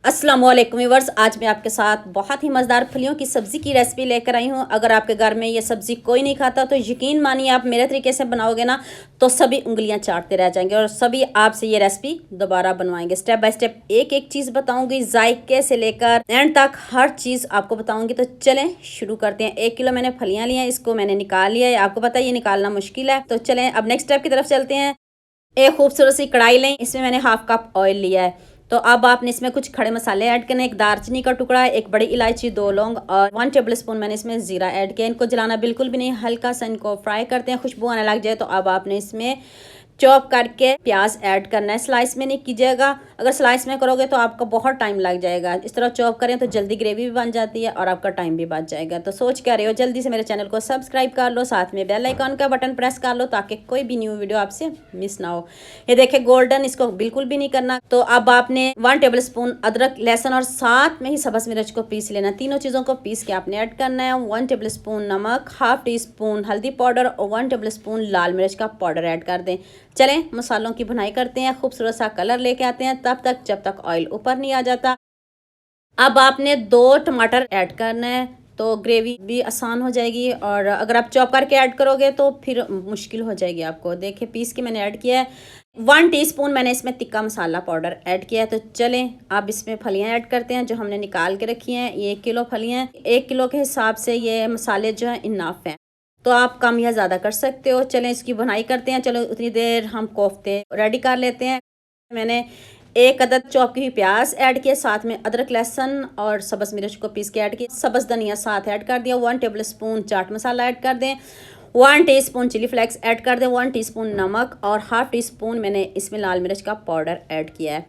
अस्सलाम वालेकुम व्यूअर्स, आज मैं आपके साथ बहुत ही मज़ेदार फलियों की सब्ज़ी की रेसिपी लेकर आई हूँ। अगर आपके घर में ये सब्ज़ी कोई नहीं खाता तो यकीन मानिए आप मेरे तरीके से बनाओगे ना तो सभी उंगलियां चाटते रह जाएंगे और सभी आपसे ये रेसिपी दोबारा बनवाएंगे। स्टेप बाय स्टेप एक एक चीज़ बताऊंगी, जायके से लेकर एंड तक हर चीज़ आपको बताऊंगी। तो चलें शुरू करते हैं। 1 किलो मैंने फलियाँ ली हैं, इसको मैंने निकाल लिया है। आपको पता है ये निकालना मुश्किल है। तो चलें अब नेक्स्ट स्टेप की तरफ चलते हैं। एक खूबसूरत सी कढ़ाई लें, इसमें मैंने हाफ कप ऑयल लिया है। तो अब आपने इसमें कुछ खड़े मसाले ऐड करने, एक दालचीनी का टुकड़ा, एक बड़ी इलायची, 2 लौंग और 1 टेबल स्पून मैंने इसमें जीरा ऐड किया। इनको जलाना बिल्कुल भी नहीं, हल्का सा इनको फ्राई करते हैं, खुशबू आने लग जाए तो अब आपने इसमें चॉप करके प्याज ऐड करना है। स्लाइस में नहीं कीजिएगा, अगर स्लाइस में करोगे तो आपका बहुत टाइम लग जाएगा। इस तरह चॉप करें तो जल्दी ग्रेवी भी बन जाती है और आपका टाइम भी बच जाएगा। तो सोच क्या रहे हो, जल्दी से मेरे चैनल को सब्सक्राइब कर लो, साथ में बेल आइकॉन का बटन प्रेस कर लो ताकि कोई भी न्यू वीडियो आपसे मिस ना हो। ये देखे गोल्डन, इसको बिल्कुल भी नहीं करना। तो अब आपने 1 टेबल स्पून अदरक, लहसुन और साथ में ही सब्ज मिर्च को पीस लेना। तीनों चीज़ों को पीस के आपने ऐड करना है। 1 टेबल स्पून नमक, हाफ टी स्पून हल्दी पाउडर और 1 टेबल स्पून लाल मिर्च का पाउडर ऐड कर दें। चलें मसालों की भुनाई करते हैं, खूबसूरत सा कलर लेके आते हैं तब तक जब तक ऑयल ऊपर नहीं आ जाता। अब आपने 2 टमाटर ऐड करना है तो ग्रेवी भी आसान हो जाएगी, और अगर आप चॉप करके ऐड करोगे तो फिर मुश्किल हो जाएगी आपको। देखिए पीस के मैंने ऐड किया है। 1 टीस्पून मैंने इसमें तिक्का मसाला पाउडर ऐड किया है। तो चलें अब इसमें फलियां ऐड करते हैं जो हमने निकाल के रखी हैं। ये 1 किलो फलियां, 1 किलो के हिसाब से ये मसाले जो हैं इनाफ हैं, तो आप कम या ज़्यादा कर सकते हो। चलें इसकी बुनाई करते हैं। चलो उतनी देर हम कोफ्ते रेडी कर लेते हैं। मैंने 1 अदद चॉप की हुई प्याज ऐड किया, साथ में अदरक, लहसुन और सब्ज़ मिर्च को पीस के ऐड किया। सब्ज़ धनिया साथ ऐड कर दिया। 1 table spoon chaat masala add कर दें। 1 टीस्पून चिली फ्लेक्स ऐड कर दें। 1 टीस्पून नमक और हाफ टी स्पून मैंने इसमें लाल मिर्च का पाउडर ऐड किया है।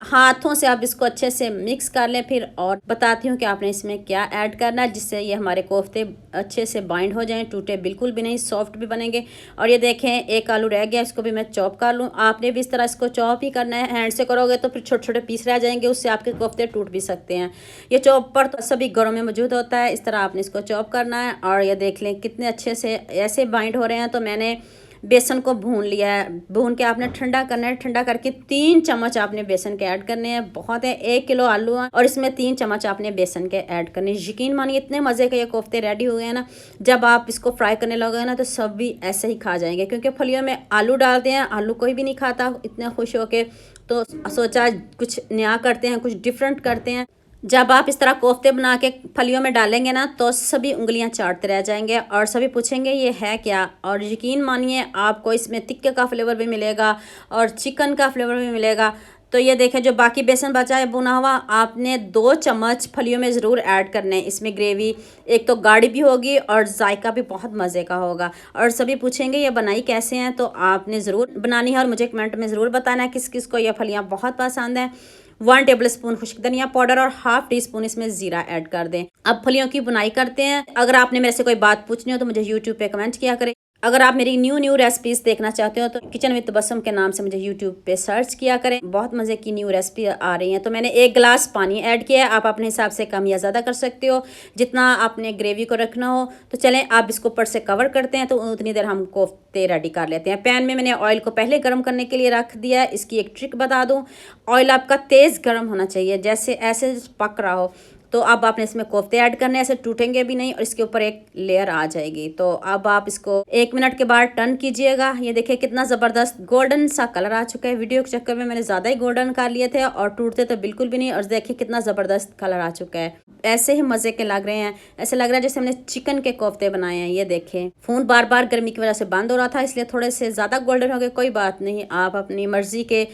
हाथों से आप इसको अच्छे से मिक्स कर लें। फिर और बताती हूँ कि आपने इसमें क्या ऐड करना है जिससे ये हमारे कोफ्ते अच्छे से बाइंड हो जाएं, टूटे बिल्कुल भी नहीं, सॉफ्ट भी बनेंगे। और ये देखें 1 आलू रह गया, इसको भी मैं चॉप कर लूँ। आपने भी इस तरह इसको चॉप ही करना है, हैंड से करोगे तो फिर छोटे छोटे पीस रह जाएंगे, उससे आपके कोफ्ते टूट भी सकते हैं। ये चॉपर तो सभी घरों में मौजूद होता है, इस तरह आपने इसको चॉप करना है। और ये देख लें कितने अच्छे से ऐसे बाइंड हो रहे हैं। तो मैंने बेसन को भून लिया है। भून के आपने ठंडा करना है। ठंडा करके 3 चम्मच आपने बेसन के ऐड करने हैं। बहुत है, 1 किलो आलू है और इसमें 3 चम्मच आपने बेसन के ऐड करने। यकीन मानिए इतने मज़े के ये कोफ्ते रेडी हुए हैं ना, जब आप इसको फ्राई करने लगोगे ना तो सब भी ऐसे ही खा जाएंगे, क्योंकि फलियों में आलू डालते हैं। आलू कोई भी नहीं खाता इतने खुश होके, तो सोचा कुछ नया करते हैं, कुछ डिफरेंट करते हैं। जब आप इस तरह कोफ्ते बना के फलियों में डालेंगे ना तो सभी उंगलियां चाटते रह जाएंगे और सभी पूछेंगे ये है क्या। और यकीन मानिए आपको इसमें टिक्के का फ्लेवर भी मिलेगा और चिकन का फ्लेवर भी मिलेगा। तो ये देखें जो बाकी बेसन बचा है भुना हुआ, आपने 2 चम्मच फलियों में ज़रूर ऐड करने हैं। इसमें ग्रेवी एक तो गाढ़ी भी होगी और जायका भी बहुत मज़े का होगा। और सभी पूछेंगे ये बनाई कैसे हैं, तो आपने ज़रूर बनानी है और मुझे कमेंट में ज़रूर बताना है किस किस को ये फलियाँ बहुत पसंद हैं। 1 टेबल स्पून खुश्क धनिया पाउडर और हाफ टी स्पून इसमें जीरा ऐड कर दें। अब फलियों की बुनाई करते हैं। अगर आपने मेरे से कोई बात पूछनी हो तो मुझे यूट्यूब पे कमेंट किया करें। अगर आप मेरी न्यू रेसिपीज़ देखना चाहते हो तो किचन विद तबस्सुम के नाम से मुझे यूट्यूब पे सर्च किया करें। बहुत मज़े की न्यू रेसिपी आ रही हैं। तो मैंने 1 गिलास पानी ऐड किया है। आप अपने हिसाब से कम या ज़्यादा कर सकते हो जितना आपने ग्रेवी को रखना हो। तो चलें आप इसको ऊपर से कवर करते हैं, तो उतनी देर हम कोफ्ते रेडी कर लेते हैं। पैन में मैंने ऑयल को पहले गर्म करने के लिए रख दिया है। इसकी एक ट्रिक बता दूँ, ऑयल आपका तेज़ गर्म होना चाहिए, जैसे ऐसे पक रहा हो। तो अब आपने इसमें कोफ्ते ऐड करने, ऐसे टूटेंगे भी नहीं और इसके ऊपर एक लेयर आ जाएगी। तो अब आप इसको 1 मिनट के बाद टर्न कीजिएगा। ये देखिए कितना ज़बरदस्त गोल्डन सा कलर आ चुका है। वीडियो के चक्कर में मैंने ज़्यादा ही गोल्डन कर लिए थे और टूटते तो बिल्कुल भी नहीं। और देखिए कितना ज़बरदस्त कलर आ चुका है, ऐसे ही मज़े के लग रहे हैं। ऐसे लग रहा है जैसे हमने चिकन के कोफ्ते बनाए हैं। ये देखें फ़ोन बार बार गर्मी की वजह से बंद हो रहा था, इसलिए थोड़े से ज़्यादा गोल्डन हो गए। कोई बात नहीं, आप अपनी मर्ज़ी के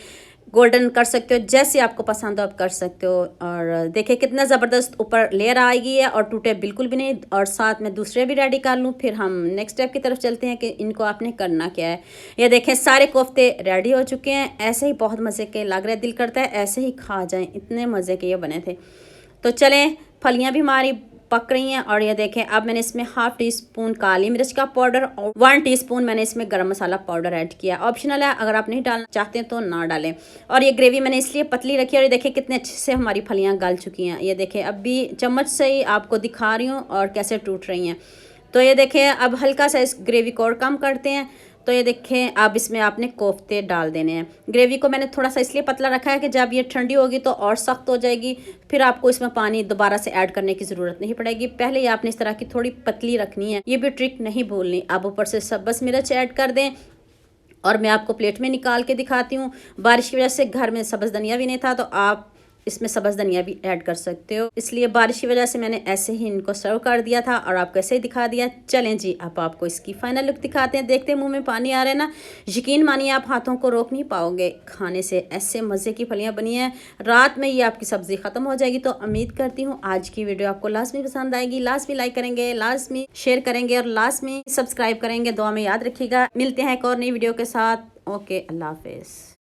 गोल्डन कर सकते हो, जैसे आपको पसंद हो आप कर सकते हो। और देखिए कितना ज़बरदस्त ऊपर लेयर आएगी है और टूटे बिल्कुल भी नहीं। और साथ में दूसरे भी रेडी कर लूँ, फिर हम नेक्स्ट स्टेप की तरफ चलते हैं कि इनको आपने करना क्या है। ये देखें सारे कोफ्ते रेडी हो चुके हैं। ऐसे ही बहुत मज़े के लग रहे, दिल करता है ऐसे ही खा जाएं, इतने मज़े के ये बने थे। तो चलें फलियाँ भी हमारी पक रही हैं। और ये देखें अब मैंने इसमें हाफ टी स्पून काली मिर्च का पाउडर और 1 टीस्पून मैंने इसमें गरम मसाला पाउडर ऐड किया। ऑप्शनल है, अगर आप नहीं डालना चाहते हैं तो ना डालें। और ये ग्रेवी मैंने इसलिए पतली रखी है। और ये देखें कितने अच्छे से हमारी फलियां गल चुकी हैं। ये देखें अब भी चम्मच से ही आपको दिखा रही हूँ और कैसे टूट रही हैं। तो ये देखें अब हल्का सा इस ग्रेवी को और कम करते हैं। तो ये देखें, अब इसमें आपने कोफ्ते डाल देने हैं। ग्रेवी को मैंने थोड़ा सा इसलिए पतला रखा है कि जब ये ठंडी होगी तो और सख्त हो जाएगी, फिर आपको इसमें पानी दोबारा से ऐड करने की ज़रूरत नहीं पड़ेगी। पहले ही आपने इस तरह की थोड़ी पतली रखनी है, ये भी ट्रिक नहीं भूलनी। आप ऊपर से सब्ज़ मिर्च ऐड कर दें और मैं आपको प्लेट में निकाल के दिखाती हूँ। बारिश की वजह से घर में सब्ज़ धनिया भी नहीं था, तो आप इसमें सब्ज़ धनिया भी ऐड कर सकते हो, इसलिए बारिश की वजह से मैंने ऐसे ही इनको सर्व कर दिया था और आपको ऐसे ही दिखा दिया। चलें जी, अब आपको इसकी फाइनल लुक दिखाते हैं। देखते मुंह में पानी आ रहा है ना, यकीन मानिए आप हाथों को रोक नहीं पाओगे खाने से। ऐसे मज़े की फलियां बनी हैं, रात में ये आपकी सब्ज़ी ख़त्म हो जाएगी। तो उम्मीद करती हूँ आज की वीडियो आपको लाजमी पसंद आएगी। लाजमी लाइक करेंगे, लाजमी शेयर करेंगे और लाजमी सब्सक्राइब करेंगे। दुआ में याद रखिएगा। मिलते हैं एक और नई वीडियो के साथ। ओके, अल्लाह हाफिज़।